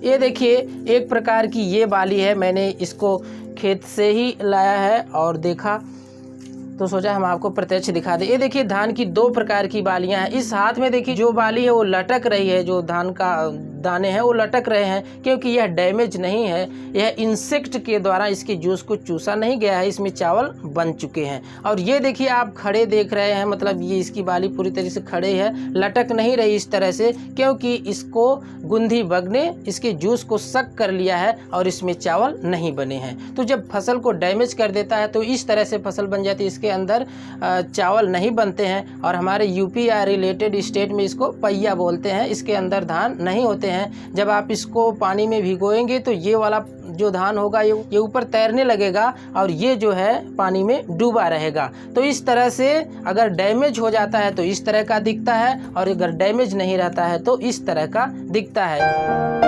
ये देखिए एक प्रकार की ये बाली है, मैंने इसको खेत से ही लाया है और देखा तो सोचा हम आपको प्रत्यक्ष दिखा दें। ये देखिए धान की दो प्रकार की बालियां हैं। इस हाथ में देखिए जो बाली है वो लटक रही है, जो धान का दाने हैं वो लटक रहे हैं क्योंकि यह डैमेज नहीं है, यह इंसेक्ट के द्वारा इसके जूस को चूसा नहीं गया है, इसमें चावल बन चुके हैं। और ये देखिए आप खड़े देख रहे हैं, मतलब ये इसकी बाली पूरी तरह से खड़े है, लटक नहीं रही इस तरह से क्योंकि इसको गुंधी बग ने इसके जूस को सक कर लिया है और इसमें चावल नहीं बने हैं। तो जब फसल को डैमेज कर देता है तो इस तरह से फसल बन जाती है, इसके अंदर चावल नहीं बनते हैं और हमारे यूपी या रिलेटेड स्टेट में इसको पहिया बोलते हैं। इसके अंदर धान नहीं होते हैं। जब आप इसको पानी में भिगोएंगे तो ये वाला जो धान होगा ये ऊपर तैरने लगेगा और ये जो है पानी में डूबा रहेगा। तो इस तरह से अगर डैमेज हो जाता है तो इस तरह का दिखता है और अगर डैमेज नहीं रहता है तो इस तरह का दिखता है।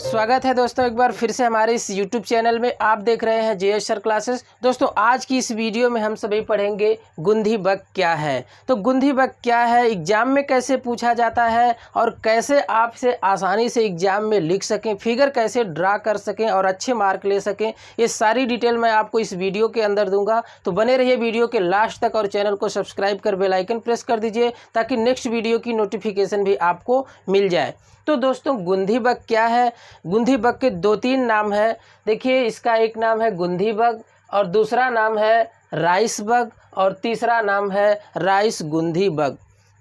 स्वागत है दोस्तों एक बार फिर से हमारे इस YouTube चैनल में। आप देख रहे हैं JS सर क्लासेस। दोस्तों आज की इस वीडियो में हम सभी पढ़ेंगे गुंधी बग क्या है। तो गुंधी बग क्या है, एग्जाम में कैसे पूछा जाता है और कैसे आप इसे आसानी से एग्जाम में लिख सकें, फिगर कैसे ड्रा कर सकें और अच्छे मार्क ले सकें, ये सारी डिटेल मैं आपको इस वीडियो के अंदर दूंगा। तो बने रहिए वीडियो के लास्ट तक और चैनल को सब्सक्राइब कर बेल आइकन प्रेस कर दीजिए ताकि नेक्स्ट वीडियो की नोटिफिकेशन भी आपको मिल जाए। तो दोस्तों गुंधी बग क्या है, गुंधी बग के दो तीन नाम है। देखिए इसका एक नाम है गुंधी बग और दूसरा नाम है राइस बग और तीसरा नाम है राइस गुंधी बग।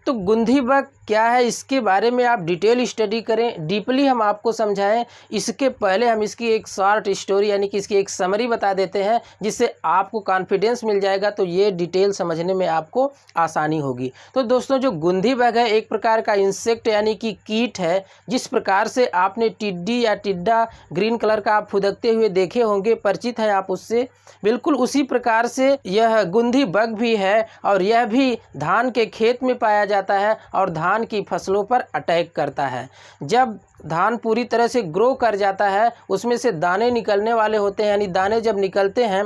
तो गुंधी बग क्या है इसके बारे में आप डिटेल स्टडी करें, डीपली हम आपको समझाएं। इसके पहले हम इसकी एक शॉर्ट स्टोरी यानी कि इसकी एक समरी बता देते हैं जिससे आपको कॉन्फिडेंस मिल जाएगा, तो ये डिटेल समझने में आपको आसानी होगी। तो दोस्तों जो गुंधी बग है एक प्रकार का इंसेक्ट यानी कि कीट है। जिस प्रकार से आपने टिड्डी या टिड्डा ग्रीन कलर का आप फुदकते हुए देखे होंगे, परिचित हैं आप उससे, बिल्कुल उसी प्रकार से यह गुंधी बग भी है और यह भी धान के खेत में पाया जाता है और धान की फसलों पर अटैक करता है। जब धान पूरी तरह से ग्रो कर जाता है, उसमें से दाने निकलने वाले होते हैं, यानी दाने जब निकलते हैं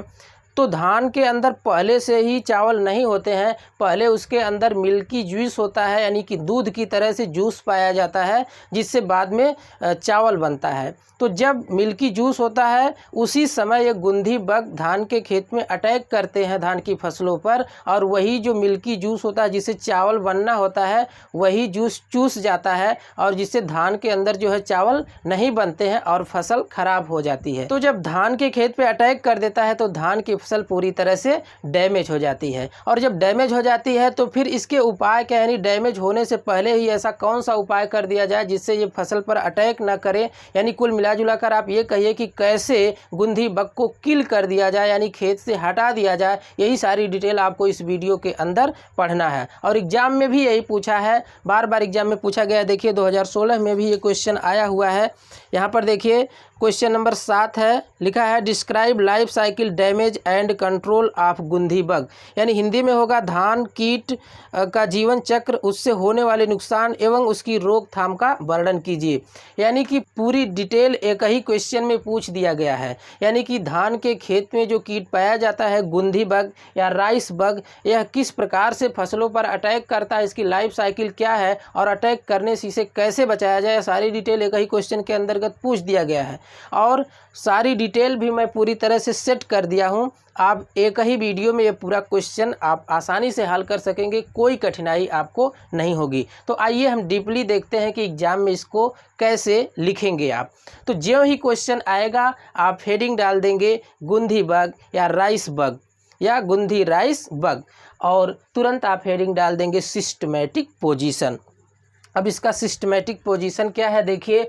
तो धान के अंदर पहले से ही चावल नहीं होते हैं, पहले उसके अंदर मिल्की जूस होता है यानी कि दूध की तरह से जूस पाया जाता है जिससे बाद में चावल बनता है। तो जब मिल्की जूस होता है उसी समय ये गुंधी बग धान के खेत में अटैक करते हैं धान की फसलों पर और वही जो मिल्की जूस होता है जिससे चावल बनना होता है वही जूस चूस जाता है और जिससे धान के अंदर जो है चावल नहीं बनते हैं और फसल खराब हो जाती है। तो जब धान के खेत पे अटैक कर देता है तो धान की फसल पूरी तरह से डैमेज हो जाती है और जब डैमेज हो जाती है तो फिर इसके उपाय क्या, यानी डैमेज होने से पहले ही ऐसा कौन सा उपाय कर दिया जाए जिससे ये फसल पर अटैक ना करे। यानी कुल मिला कर आप ये कहिए कि कैसे गुंधी बग को किल कर दिया जाए यानी खेत से हटा दिया जाए। यही सारी डिटेल आपको इस वीडियो के अंदर पढ़ना है और एग्जाम में भी यही पूछा है, बार बार एग्जाम में पूछा गया। देखिए 2016 में भी ये क्वेश्चन आया हुआ है। यहाँ पर देखिए क्वेश्चन नंबर 7 है, लिखा है describe life cycle damage and control of gundhi bug, यानी हिंदी में होगा धान कीट का जीवन चक्र, उससे होने वाले नुकसान एवं उसकी रोकथाम का वर्णन कीजिए। यानी कि पूरी डिटेल एक ही क्वेश्चन में पूछ दिया गया है। यानी कि धान के खेत में जो कीट पाया जाता है गुंधी बग या राइस बग, यह किस प्रकार से फसलों पर अटैक करता है, इसकी लाइफ साइकिल क्या है और अटैक करने से इसे कैसे बचाया जाए, सारी डिटेल एक ही क्वेश्चन के अंतर्गत पूछ दिया गया है। और सारी डिटेल भी मैं पूरी तरह से सेट कर दिया हूं। आप एक ही वीडियो में ये पूरा क्वेश्चन आप आसानी से हल कर सकेंगे, कोई कठिनाई आपको नहीं होगी। तो आइए हम डीपली देखते हैं कि एग्जाम में इसको कैसे लिखेंगे आप। तो जो ही क्वेश्चन आएगा आप हेडिंग डाल देंगे गुंधी बग या राइस बग या गुंधी राइस बग और तुरंत आप हेडिंग डाल देंगे सिस्टमैटिक पोजीशन। अब इसका सिस्टमैटिक पोजीशन क्या है, देखिए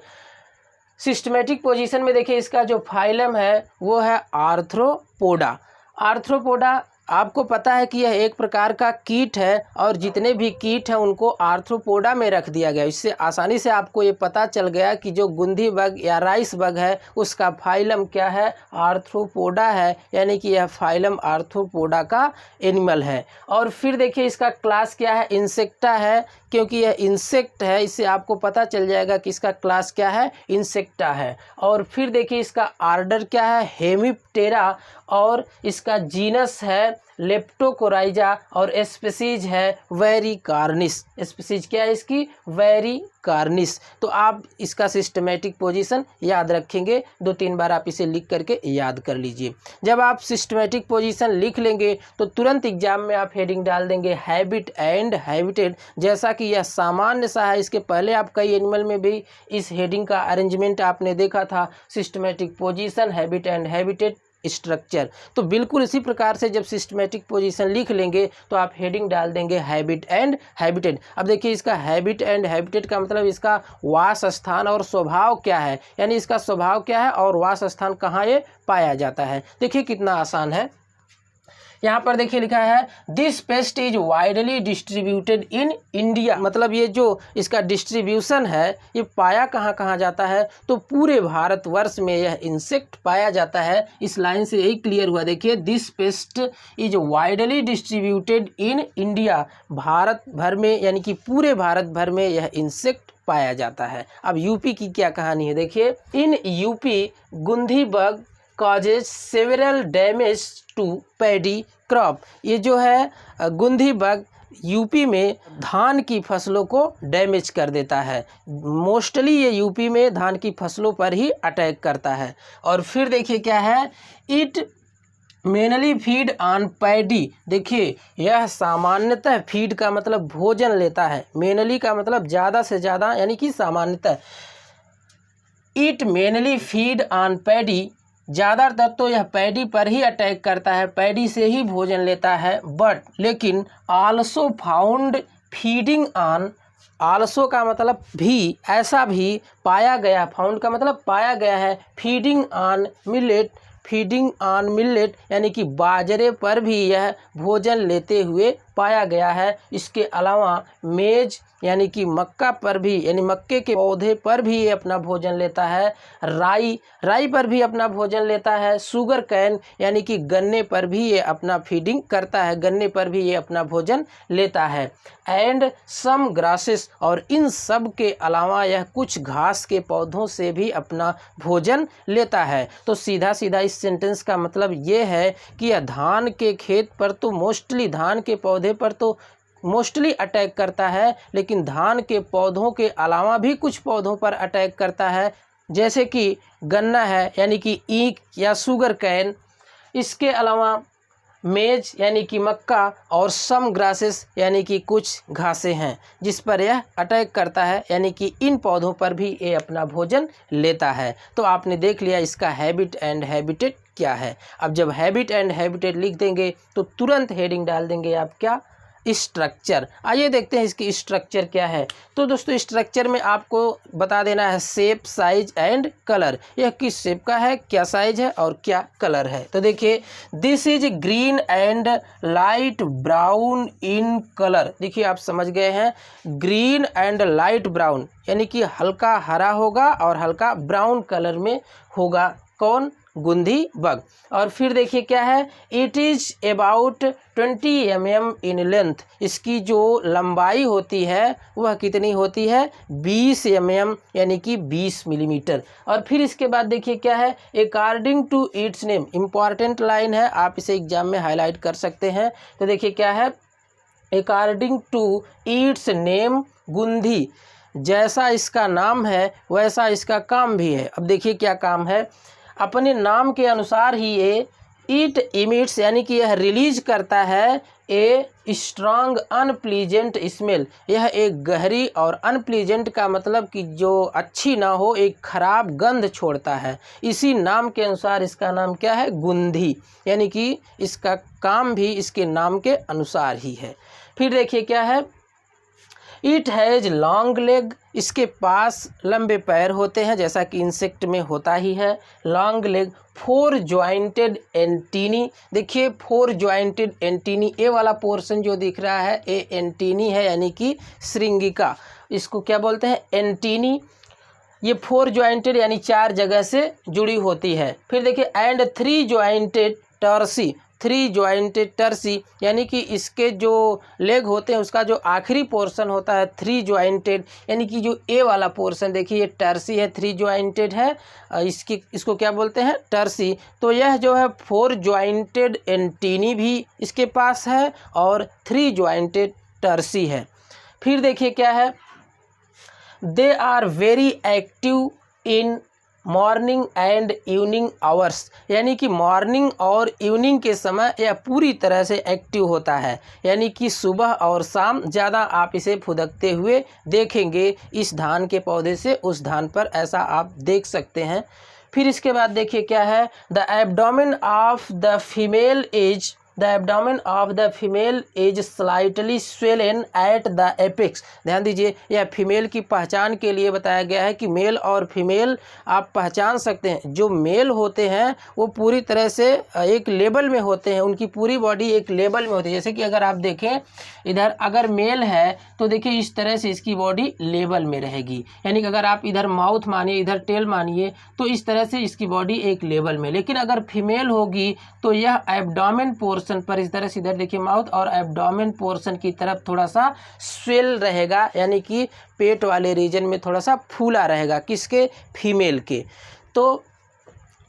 सिस्टमैटिक पोजीशन में देखिए इसका जो फाइलम है वो है आर्थ्रोपोडा। आर्थ्रोपोडा आपको पता है कि यह एक प्रकार का कीट है और जितने भी कीट हैं उनको आर्थ्रोपोडा में रख दिया गया। इससे आसानी से आपको ये पता चल गया कि जो गुंधी बग या राइस बग है उसका फाइलम क्या है, आर्थ्रोपोडा है, यानी कि यह फाइलम आर्थ्रोपोडा का एनिमल है। और फिर देखिए इसका क्लास क्या है, इंसेक्टा है, क्योंकि यह इंसेक्ट है इससे आपको पता चल जाएगा कि इसका क्लास क्या है, इंसेक्टा है। और फिर देखिए इसका आर्डर क्या है, हेमिप्टेरा, और इसका जीनस है लेप्टोकोराइजा और स्पीसीज है वेरिकार्निस। स्पीसीज क्या है इसकी? वेरिकार्निस। तो आप इसका सिस्टमेटिक पोजीशन याद रखेंगे, 2-3 बार आप इसे लिख करके याद कर लीजिए। जब आप सिस्टमेटिक पोजीशन लिख लेंगे तो तुरंत एग्जाम में आप हेडिंग डाल देंगे हैबिट एंड हैबिटेट। जैसा कि यह सामान्य सा है, इसके पहले आप कई एनिमल में भी इस हेडिंग का अरेंजमेंट आपने देखा था, systematic position, habit and habitat, structure. तो बिल्कुल इसी प्रकार से जब सिस्टमेटिक पोजीशन लिख लेंगे तो आप हेडिंग डाल देंगे हैबिट एंड हैबिटेट। अब देखिए इसका हैबिट एंड हैबिटेट का मतलब इसका वास स्थान और स्वभाव क्या है, यानी इसका स्वभाव क्या है और वास स्थान कहाँ ये पाया जाता है। देखिए कितना आसान है। यहाँ पर देखिए लिखा है this paste is widely distributed in India. मतलब ये जो इसका डिस्ट्रीब्यूशन है ये पाया कहाँ कहाँ जाता है, तो पूरे भारतवर्ष में यह इंसेक्ट पाया जाता है। इस लाइन से यही क्लियर हुआ। देखिए this paste is widely distributed in India, Bharat भर में यानी कि पूरे भारत भर में यह इंसेक्ट पाया जाता है। अब यूपी की क्या कहानी है, देखिए in UP gundhi bug causes several damage to paddy crop. ये जो है गुंधी बग यूपी में धान की फसलों को डैमेज कर देता है। मोस्टली ये यूपी में धान की फसलों पर ही अटैक करता है। और फिर देखिए क्या है, it mainly feed on paddy. देखिए यह सामान्यतः, फीड का मतलब भोजन लेता है, मेनली का मतलब ज़्यादा से ज़्यादा यानी कि सामान्यतः। It mainly feed on paddy, ज़्यादातर तो यह पैडी पर ही अटैक करता है, पैडी से ही भोजन लेता है। बट लेकिन also found feeding on, also का मतलब भी, ऐसा भी पाया गया, फाउंड का मतलब पाया गया है, feeding on millet, feeding on millet यानी कि बाजरे पर भी यह भोजन लेते हुए पाया गया है। इसके अलावा मेज यानी कि मक्का पर भी, यानी मक्के के पौधे पर भी ये अपना भोजन लेता है। राई, राई पर भी अपना भोजन लेता है। शुगर कैन यानी कि गन्ने पर भी ये अपना फीडिंग करता है, गन्ने पर भी ये अपना भोजन लेता है। एंड सम ग्रासेस, और इन सब के अलावा यह कुछ घास के पौधों से भी अपना भोजन लेता है। तो सीधा सीधा इस सेंटेंस का मतलब ये है कि यह धान के खेत पर तो मोस्टली, धान के पौधे पर तो मोस्टली अटैक करता है, लेकिन धान के पौधों के अलावा भी कुछ पौधों पर अटैक करता है, जैसे कि गन्ना है यानी कि ईख या शुगर कैन। इसके अलावा मेज यानी कि मक्का और सम ग्रासेस यानी कि कुछ घासें हैं जिस पर यह अटैक करता है, यानी कि इन पौधों पर भी ये अपना भोजन लेता है। तो आपने देख लिया इसका हैबिट एंड हैबिटेट क्या है। अब जब हैबिट एंड हैबिटेट लिख देंगे तो तुरंत हेडिंग डाल देंगे आप क्या, स्ट्रक्चर। आइए देखते हैं इसकी स्ट्रक्चर क्या है। तो दोस्तों स्ट्रक्चर में आपको बता देना है शेप, साइज एंड कलर। यह किस शेप का है, क्या साइज है और क्या कलर है। तो देखिए this is green and light brown in colour. देखिए आप समझ गए हैं, ग्रीन एंड लाइट ब्राउन यानी कि हल्का हरा होगा और हल्का ब्राउन कलर में होगा। कौन, गुंधी बग। और फिर देखिए क्या है, it is about 20 mm in length. इसकी जो लंबाई होती है वह कितनी होती है, 20 mm यानी कि 20 मिलीमीटर। और फिर इसके बाद देखिए क्या है, according to its name. Important line है, आप इसे एग्जाम में हाईलाइट कर सकते हैं। तो देखिए क्या है, अकॉर्डिंग टू इट्स नेम गुंधी, जैसा इसका नाम है वैसा इसका काम भी है। अब देखिए क्या काम है, अपने नाम के अनुसार ही ये इट इमिट्स यानी कि यह रिलीज करता है ए स्ट्रॉन्ग अनप्लीजेंट स्मेल। यह एक गहरी और अनप्लीजेंट का मतलब कि जो अच्छी ना हो, एक खराब गंध छोड़ता है। इसी नाम के अनुसार इसका नाम क्या है, गुंधी, यानी कि इसका काम भी इसके नाम के अनुसार ही है। फिर देखिए क्या है, इट हैज़ लॉन्ग लेग, इसके पास लंबे पैर होते हैं जैसा कि इंसेक्ट में होता ही है। Long leg, 4 jointed antennae. देखिए 4 जॉइंटेड एंटीनी, ए वाला पोर्शन जो दिख रहा है ए एंटीनी है यानी कि श्रृंगिका, इसको क्या बोलते हैं, एंटीनी। ये 4 जॉइंटेड यानी 4 जगह से जुड़ी होती है। फिर देखिए एंड 3 जॉइंटेड टर्सी, थ्री जॉइंटेड टर्सी, यानी कि इसके जो लेग होते हैं उसका जो आखिरी पोर्शन होता है थ्री जॉइंटेड, यानी कि जो ए वाला पोर्शन देखिए ये टर्सी है, थ्री जॉइंटेड है, इसको क्या बोलते हैं टर्सी। तो यह जो है फोर जॉइंटेड एंटीनी भी इसके पास है और थ्री जॉइंटेड टर्सी है। फिर देखिए क्या है, they are very active in morning and evening hours, यानी कि मॉर्निंग और इवनिंग के समय यह पूरी तरह से एक्टिव होता है, यानी कि सुबह और शाम ज़्यादा आप इसे फुदकते हुए देखेंगे इस धान के पौधे से उस धान पर, ऐसा आप देख सकते हैं। फिर इसके बाद देखिए क्या है, the abdomen of the female is the abdomen of the female is slightly swollen at the apex. ध्यान दीजिए, यह फीमेल की पहचान के लिए बताया गया है कि मेल और फीमेल आप पहचान सकते हैं। जो मेल होते हैं वो पूरी तरह से एक लेवल में होते हैं, उनकी पूरी बॉडी एक लेवल में होती है। जैसे कि अगर आप देखें इधर अगर मेल है तो देखिए इस तरह से इसकी बॉडी लेवल में रहेगी, यानी कि अगर आप इधर माउथ मानिए इधर टेल मानिए तो इस तरह से इसकी बॉडी एक लेवल में। लेकिन अगर फीमेल होगी तो यह एब्डोमेन पोर्शन पर इस तरह से इधर देखिए माउथ और एब्डोमेन पोर्शन की तरफ थोड़ा सा स्वेल रहेगा, यानी कि पेट वाले रीजन में थोड़ा सा फूला रहेगा, किसके फीमेल के। तो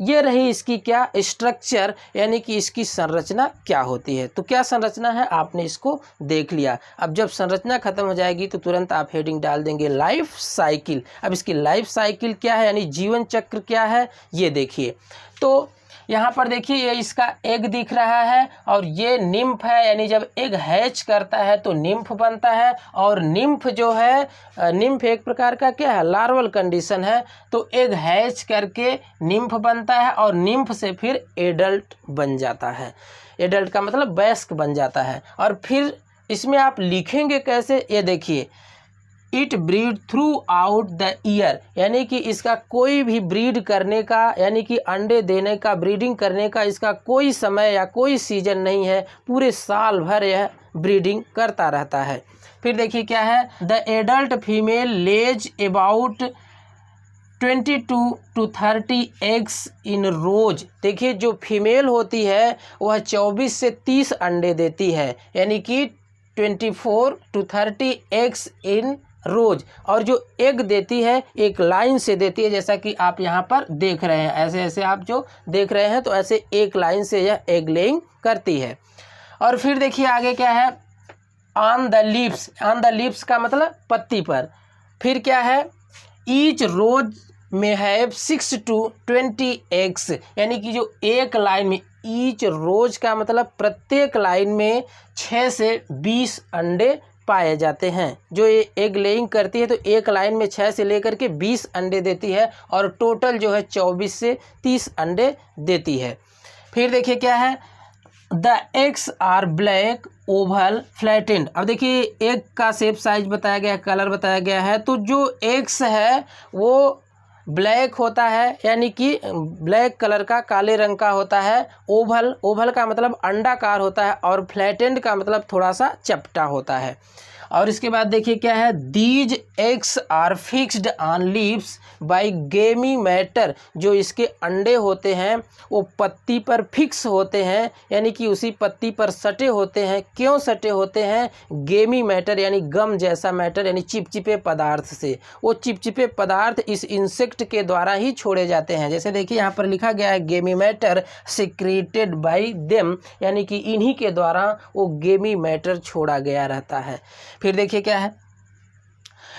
ये रही इसकी क्या स्ट्रक्चर, यानी कि इसकी संरचना क्या होती है। तो क्या संरचना है आपने इसको देख लिया। अब जब संरचना खत्म हो जाएगी तो तुरंत आप हेडिंग डाल देंगे लाइफ साइकिल। अब इसकी लाइफ साइकिल क्या है, यानी जीवन चक्र क्या है, ये देखिए। तो यहाँ पर देखिए ये इसका एग दिख रहा है और ये निम्फ है, यानी जब एग हैच करता है तो निम्फ बनता है। और निम्फ जो है, निम्फ एक प्रकार का क्या है लार्वल कंडीशन है। तो एग हैच करके निम्फ बनता है और निम्फ से फिर एडल्ट बन जाता है। एडल्ट का मतलब वयस्क बन जाता है। और फिर इसमें आप लिखेंगे कैसे, ये देखिए, it breed through out the year, यानी कि इसका कोई भी ब्रीड करने का, यानी कि अंडे देने का, ब्रीडिंग करने का इसका कोई समय या कोई सीजन नहीं है, पूरे साल भर यह ब्रीडिंग करता रहता है। फिर देखिए क्या है, the adult female lays about 22 to 30 eggs in rows. देखिए जो फीमेल होती है वह 24 से 30 अंडे देती है, यानी कि 24 to 30 एग्स इन रोज। और जो एग देती है एक लाइन से देती है, जैसा कि आप यहाँ पर देख रहे हैं, ऐसे ऐसे आप जो देख रहे हैं तो ऐसे एक लाइन से यह एग लेइंग करती है। और फिर देखिए आगे क्या है, on the leaves. On the leaves का मतलब पत्ती पर। फिर क्या है, ईच रोज में हैव 6 to 20 एग्स, यानी कि जो एक लाइन में, ईच रोज का मतलब प्रत्येक लाइन में 6 से 20 अंडे पाए जाते हैं। जो ये एग लेइंग करती है तो एक लाइन में 6 से लेकर के 20 अंडे देती है और टोटल जो है 24 से 30 अंडे देती है। फिर देखिए क्या है, the eggs are black oval flattened. अब देखिए एग का शेप साइज बताया गया है, कलर बताया गया है। तो जो एग्स है वो ब्लैक होता है, यानी कि ब्लैक कलर का, काले रंग का होता है। ओवल, ओवल का मतलब अंडाकार होता है और फ्लैटेंड का मतलब थोड़ा सा चपटा होता है। और इसके बाद देखिए क्या है, these eggs are fixed on leaves by gummy matter. जो इसके अंडे होते हैं वो पत्ती पर फिक्स होते हैं, यानी कि उसी पत्ती पर सटे होते हैं। क्यों सटे होते हैं, गेमी मैटर यानी गम जैसा मैटर, यानी चिपचिपे पदार्थ से। वो चिपचिपे पदार्थ इस इंसेक्ट के द्वारा ही छोड़े जाते हैं। जैसे देखिए यहाँ पर लिखा गया है गेमी मैटर सिक्रेटेड बाय देम, यानी कि इन्हीं के द्वारा वो गेमी मैटर छोड़ा गया रहता है। फिर देखिए क्या है,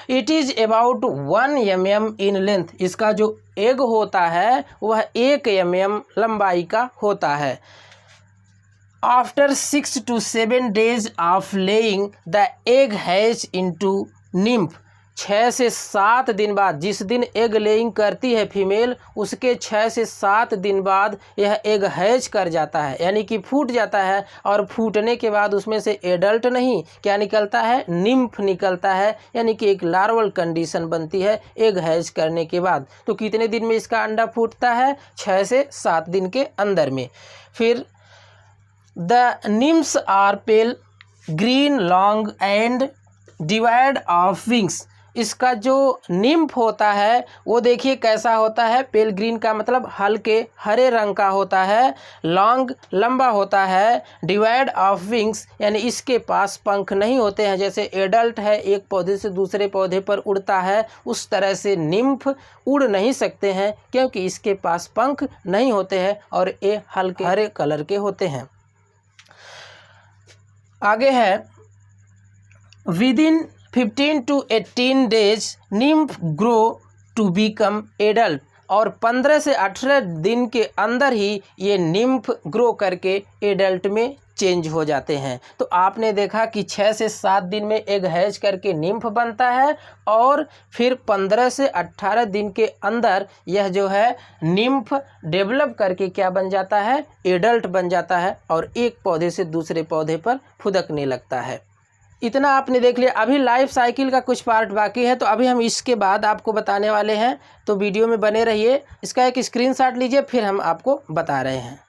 it is about 1 mm in length. इसका जो एग होता है वह 1 mm लंबाई का होता है। After 6 to 7 days of laying the egg hatch into nymph. 6 से 7 दिन बाद, जिस दिन एग लेइंग करती है फीमेल उसके 6 से 7 दिन बाद यह एग हैच कर जाता है, यानी कि फूट जाता है। और फूटने के बाद उसमें से एडल्ट नहीं क्या निकलता है, निम्फ निकलता है, यानी कि एक लार्वल कंडीशन बनती है एग हैच करने के बाद। तो कितने दिन में इसका अंडा फूटता है, 6 से 7 दिन के अंदर में। फिर the nymphs are pale green long and devoid of wings. इसका जो निम्फ होता है वो देखिए कैसा होता है, पेल ग्रीन का मतलब हल्के हरे रंग का होता है, लॉन्ग लंबा होता है, डिवाइड ऑफ विंग्स यानी इसके पास पंख नहीं होते हैं। जैसे एडल्ट है एक पौधे से दूसरे पौधे पर उड़ता है, उस तरह से निम्फ उड़ नहीं सकते हैं क्योंकि इसके पास पंख नहीं होते हैं और ये हल्के हरे कलर के होते हैं। आगे है within 15 to 18 days nymph grow to become adult, और 15 से 18 दिन के अंदर ही ये निम्फ ग्रो करके एडल्ट में चेंज हो जाते हैं। तो आपने देखा कि 6 से 7 दिन में एग हैच करके निम्फ बनता है और फिर 15 से 18 दिन के अंदर यह जो है निम्फ डेवलप करके क्या बन जाता है, एडल्ट बन जाता है और एक पौधे से दूसरे पौधे पर फुदकने लगता है। इतना आपने देख लिया। अभी लाइफ साइकिल का कुछ पार्ट बाकी है, तो अभी हम इसके बाद आपको बताने वाले हैं, तो वीडियो में बने रहिए। इसका एक स्क्रीनशॉट लीजिए, फिर हम आपको बता रहे हैं।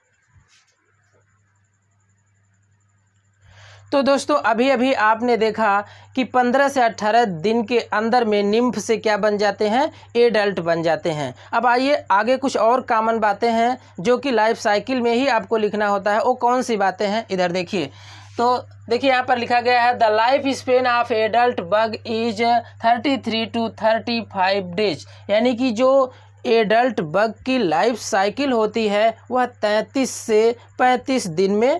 तो दोस्तों अभी अभी आपने देखा कि 15 से 18 दिन के अंदर में निम्फ से क्या बन जाते हैं, एडल्ट बन जाते हैं। अब आइए आगे कुछ और कॉमन बातें हैं जो कि लाइफ साइकिल में ही आपको लिखना होता है। वो कौन सी बातें हैं, इधर देखिए। तो देखिए यहाँ पर लिखा गया है the life span of adult bug is 33 to 35 days, यानी कि जो एडल्ट बग की लाइफ साइकिल होती है वह 33 से 35 दिन में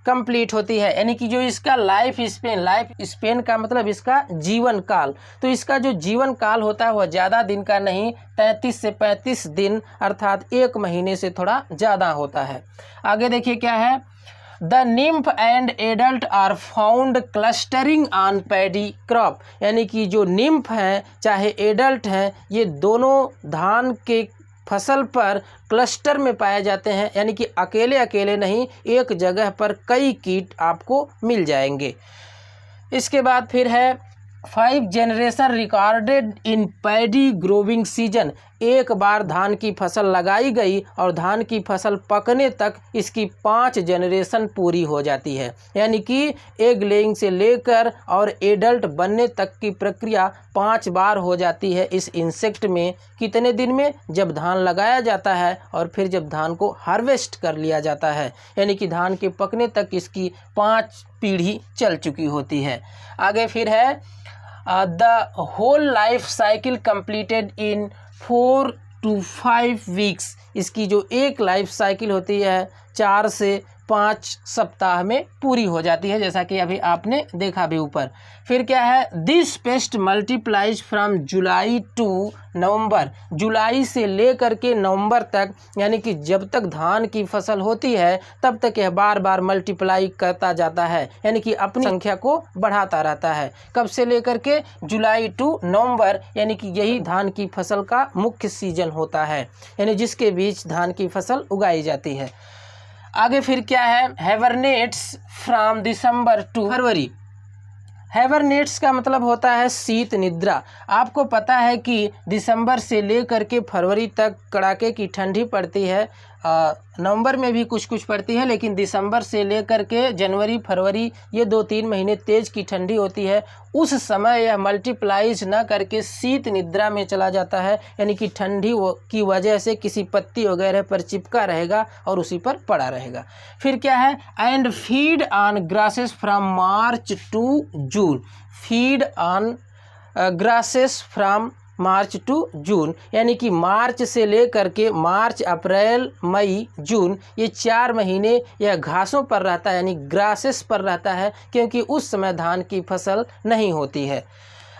कंप्लीट होती है। यानी कि जो इसका लाइफ स्पेन का मतलब इसका जीवन काल, तो इसका जो जीवन काल होता है वह ज़्यादा दिन का नहीं, 33 से 35 दिन अर्थात 1 महीने से थोड़ा ज़्यादा होता है। आगे देखिए क्या है, the nymph and adult are found clustering on paddy crop, यानी कि जो निम्फ हैं चाहे एडल्ट हैं ये दोनों धान के फसल पर क्लस्टर में पाए जाते हैं, यानी कि अकेले अकेले नहीं, एक जगह पर कई कीट आपको मिल जाएंगे। इसके बाद फिर है 5 generation recorded in paddy growing season, एक बार धान की फसल लगाई गई और धान की फसल पकने तक इसकी 5 जनरेशन पूरी हो जाती है। यानी कि एग लेइंग से लेकर और एडल्ट बनने तक की प्रक्रिया 5 बार हो जाती है इस इंसेक्ट में। कितने दिन में, जब धान लगाया जाता है और फिर जब धान को हार्वेस्ट कर लिया जाता है, यानी कि धान के पकने तक इसकी 5 पीढ़ी चल चुकी होती है। आगे फिर है the whole life cycle completed in 4 to 5 weeks, इसकी जो एक लाइफ साइकिल होती है 4 से 5 सप्ताह में पूरी हो जाती है, जैसा कि अभी आपने देखा भी ऊपर। फिर क्या है, this pest multiplies from July to November, जुलाई से लेकर के नवंबर तक, यानी कि जब तक धान की फसल होती है तब तक यह बार बार मल्टीप्लाई करता जाता है, यानी कि अपनी संख्या को बढ़ाता रहता है। कब से लेकर के, जुलाई टू नवंबर, यानी कि यही धान की फसल का मुख्य सीजन होता है, यानी जिसके बीच धान की फसल उगाई जाती है। आगे फिर क्या है, हैबरनेट्स फ्रॉम दिसंबर टू फरवरी, हैबरनेट्स का मतलब होता है शीत निद्रा। आपको पता है कि दिसंबर से लेकर के फरवरी तक कड़ाके की ठंडी पड़ती है, नवंबर में भी कुछ कुछ पड़ती है, लेकिन दिसंबर से लेकर के जनवरी फरवरी ये 2-3 महीने तेज़ की ठंडी होती है। उस समय यह मल्टीप्लाइज न करके शीत निद्रा में चला जाता है, यानी कि ठंडी की वजह से किसी पत्ती वगैरह पर चिपका रहेगा और उसी पर पड़ा रहेगा। फिर क्या है, and feed on grasses from March to June, feed on grasses from March to June, यानी कि मार्च से लेकर के मार्च अप्रैल मई जून ये 4 महीने यह घासों पर रहता है, यानी ग्रासेस पर रहता है, क्योंकि उस समय धान की फसल नहीं होती है।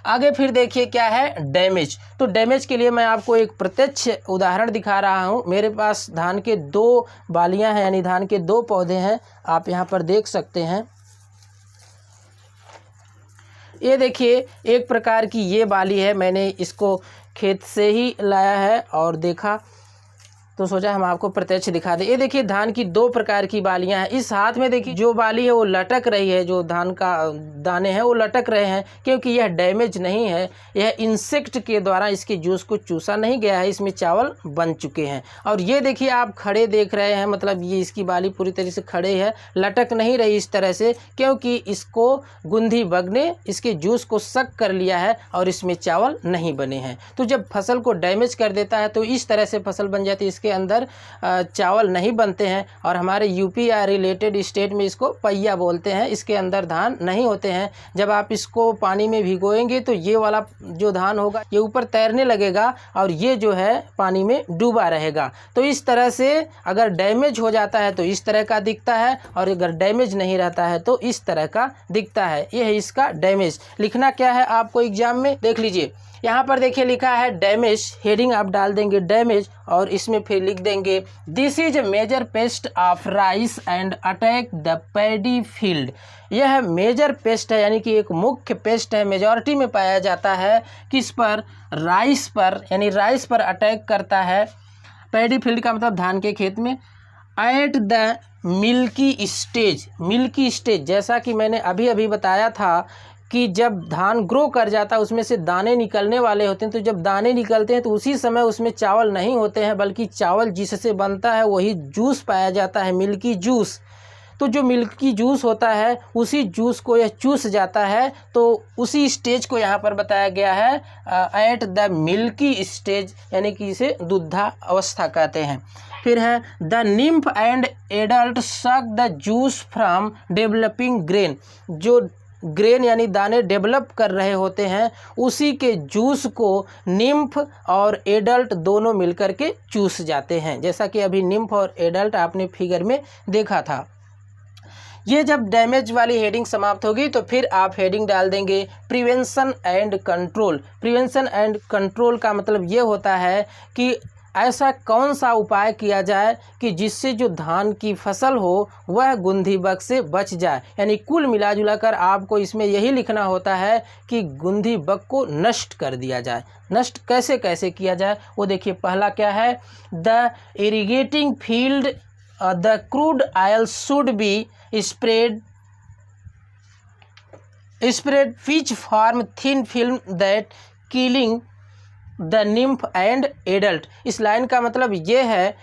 आगे फिर देखिए क्या है, डैमेज। तो डैमेज के लिए मैं आपको एक प्रत्यक्ष उदाहरण दिखा रहा हूँ। मेरे पास धान के 2 बालियाँ हैं, यानी धान के 2 पौधे हैं, आप यहाँ पर देख सकते हैं। ये देखिए एक प्रकार की ये बाली है, मैंने इसको खेत से ही लाया है और देखा तो सोचा हम आपको प्रत्यक्ष दिखा दें। ये देखिए धान की 2 प्रकार की बालियां हैं। इस हाथ में देखिए जो बाली है वो लटक रही है, जो धान का दाने हैं वो लटक रहे हैं, क्योंकि यह डैमेज नहीं है, यह इंसेक्ट के द्वारा इसके जूस को चूसा नहीं गया है, इसमें चावल बन चुके हैं। और ये देखिए आप खड़े देख रहे हैं, मतलब ये इसकी बाली पूरी तरह से खड़े है, लटक नहीं रही इस तरह से, क्योंकि इसको गुंधी बग ने इसके जूस को सक कर लिया है और इसमें चावल नहीं बने हैं। तो जब फसल को डैमेज कर देता है तो इस तरह से फसल बन जाती है, इसके अंदर चावल नहीं बनते हैं। और हमारे यूपी या रिलेटेड स्टेट में इसको पहिया बोलते हैं, इसके अंदर धान नहीं होते हैं। जब आप इसको पानी में भिगोएंगे तो ये वाला जो धान होगा ये ऊपर तैरने लगेगा और ये जो है पानी में डूबा रहेगा। तो इस तरह से अगर डैमेज हो जाता है तो इस तरह का दिखता है, और अगर डैमेज नहीं रहता है तो इस तरह का दिखता है। यह है इसका डैमेज। लिखना क्या है आपको एग्जाम में, देख लीजिए। यहाँ पर देखिए लिखा है डैमेज, हेडिंग आप डाल देंगे डैमेज, और इसमें फिर लिख देंगे this is a major pest of rice and attack the paddy field. यह मेजर पेस्ट है, यानी कि एक मुख्य पेस्ट है, मेजॉरिटी में पाया जाता है। किस पर? राइस पर, यानी राइस पर अटैक करता है। पैडी फील्ड का मतलब धान के खेत में। At the milky stage, milky stage जैसा कि मैंने अभी अभी बताया था कि जब धान ग्रो कर जाता है उसमें से दाने निकलने वाले होते हैं, तो जब दाने निकलते हैं तो उसी समय उसमें चावल नहीं होते हैं, बल्कि चावल जिससे बनता है वही जूस पाया जाता है, मिल्की जूस। तो जो मिल्की जूस होता है उसी जूस को यह चूस जाता है, तो उसी स्टेज को यहाँ पर बताया गया है एट द मिल्की स्टेज, यानी कि इसे दुग्धा अवस्था कहते हैं। फिर है the nymph and adult suck the juice from developing grain. जो ग्रेन यानी दाने डेवलप कर रहे होते हैं उसी के जूस को निम्फ और एडल्ट दोनों मिलकर के चूस जाते हैं, जैसा कि अभी निम्फ और एडल्ट आपने फिगर में देखा था। ये जब डैमेज वाली हेडिंग समाप्त होगी तो फिर आप हेडिंग डाल देंगे prevention and control. Prevention and control का मतलब ये होता है कि ऐसा कौन सा उपाय किया जाए कि जिससे जो धान की फसल हो वह गुंधी बग से बच जाए। यानी कुल मिला कर आपको इसमें यही लिखना होता है कि गुंधी बग को नष्ट कर दिया जाए। नष्ट कैसे कैसे किया जाए वो देखिए। पहला क्या है, the irrigating field the crude oil should be spread which form thin film that killing the nymph and adult. इस लाइन का मतलब ये है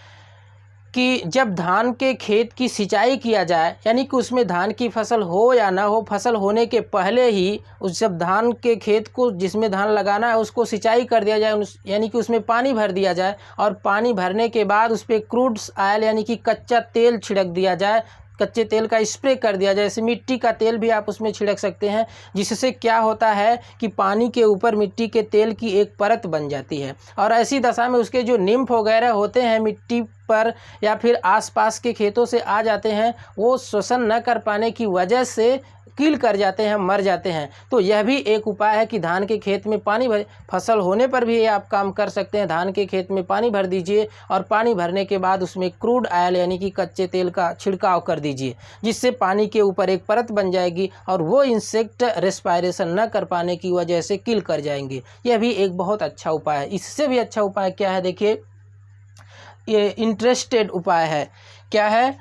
कि जब धान के खेत की सिंचाई किया जाए, यानी कि उसमें धान की फसल हो या ना हो, फसल होने के पहले ही उस जब धान के खेत को जिसमें धान लगाना है उसको सिंचाई कर दिया जाए, यानी कि उसमें पानी भर दिया जाए, और पानी भरने के बाद उस पर क्रूड ऑयल यानी कि कच्चा तेल छिड़क दिया जाए, कच्चे तेल का स्प्रे कर दिया जाए। जैसे मिट्टी का तेल भी आप उसमें छिड़क सकते हैं, जिससे क्या होता है कि पानी के ऊपर मिट्टी के तेल की एक परत बन जाती है, और ऐसी दशा में उसके जो निम्फ वगैरह होते हैं मिट्टी पर या फिर आसपास के खेतों से आ जाते हैं, वो शोषण न कर पाने की वजह से किल कर जाते हैं, मर जाते हैं। तो यह भी एक उपाय है कि धान के खेत में पानी भर, फसल होने पर भी ये आप काम कर सकते हैं। धान के खेत में पानी भर दीजिए और पानी भरने के बाद उसमें क्रूड ऑयल यानी कि कच्चे तेल का छिड़काव कर दीजिए, जिससे पानी के ऊपर एक परत बन जाएगी और वो इंसेक्ट रेस्पायरेशन न कर पाने की वजह से किल कर जाएंगे। यह भी एक बहुत अच्छा उपाय है। इससे भी अच्छा उपाय क्या है, देखिए ये इंटरेस्टेड उपाय है। क्या है,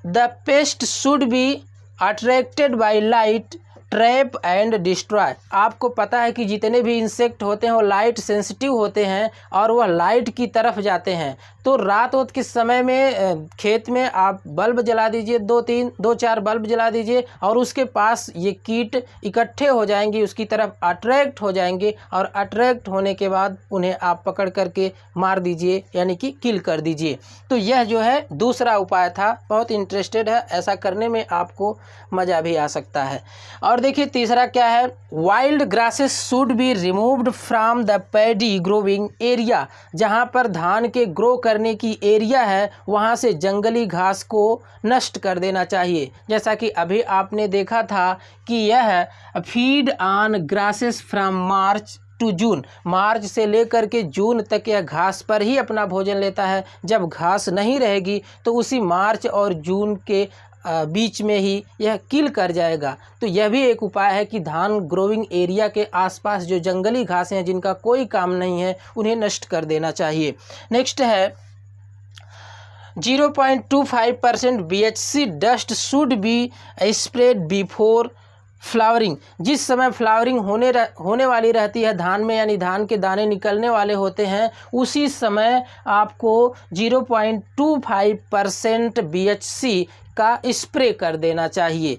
the paste should be attracted by light trap and destroy. आपको पता है कि जितने भी इंसेक्ट होते हैं वो लाइट सेंसिटिव होते हैं और वह लाइट की तरफ जाते हैं। तो रात के समय में खेत में आप बल्ब जला दीजिए, 2-4 बल्ब जला दीजिए, और उसके पास ये कीट इकट्ठे हो जाएंगे, उसकी तरफ अट्रैक्ट हो जाएंगे, और अट्रैक्ट होने के बाद उन्हें आप पकड़ करके मार दीजिए, यानी कि किल कर दीजिए। तो यह जो है दूसरा उपाय था, बहुत इंटरेस्टेड है, ऐसा करने में आपको मज़ा भी आ सकता है। और देखिए तीसरा क्या है, wild grasses should be removed from the paddy growing area. जहाँ पर धान के ग्रो करने की एरिया है वहाँ से जंगली घास को नष्ट कर देना चाहिए। जैसा कि अभी आपने देखा था कि यह feed on grasses from March to June, मार्च से लेकर के जून तक यह घास पर ही अपना भोजन लेता है। जब घास नहीं रहेगी तो उसी मार्च और जून के बीच में ही यह किल कर जाएगा। तो यह भी एक उपाय है कि धान ग्रोविंग एरिया के आसपास जो जंगली घासें हैं जिनका कोई काम नहीं है उन्हें नष्ट कर देना चाहिए। नेक्स्ट है 0.25% BHC dust should be spread before flowering. जिस समय फ्लावरिंग होने वाली रहती है धान में, यानी धान के दाने निकलने वाले होते हैं, उसी समय आपको 0.25% BHC का स्प्रे कर देना चाहिए,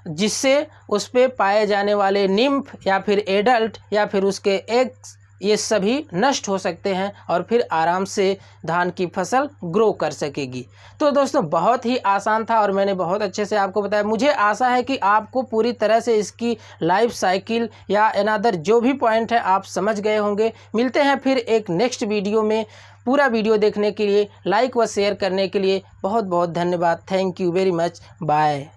जिससे उस पे पाए जाने वाले निम्फ या फिर एडल्ट या फिर उसके एग्स ये सभी नष्ट हो सकते हैं और फिर आराम से धान की फसल ग्रो कर सकेगी। तो दोस्तों बहुत ही आसान था और मैंने बहुत अच्छे से आपको बताया। मुझे आशा है कि आपको पूरी तरह से इसकी लाइफ साइकिल या अनदर जो भी पॉइंट है आप समझ गए होंगे। मिलते हैं फिर एक नेक्स्ट वीडियो में। पूरा वीडियो देखने के लिए, लाइक व शेयर करने के लिए बहुत बहुत धन्यवाद। Thank you very much. Bye.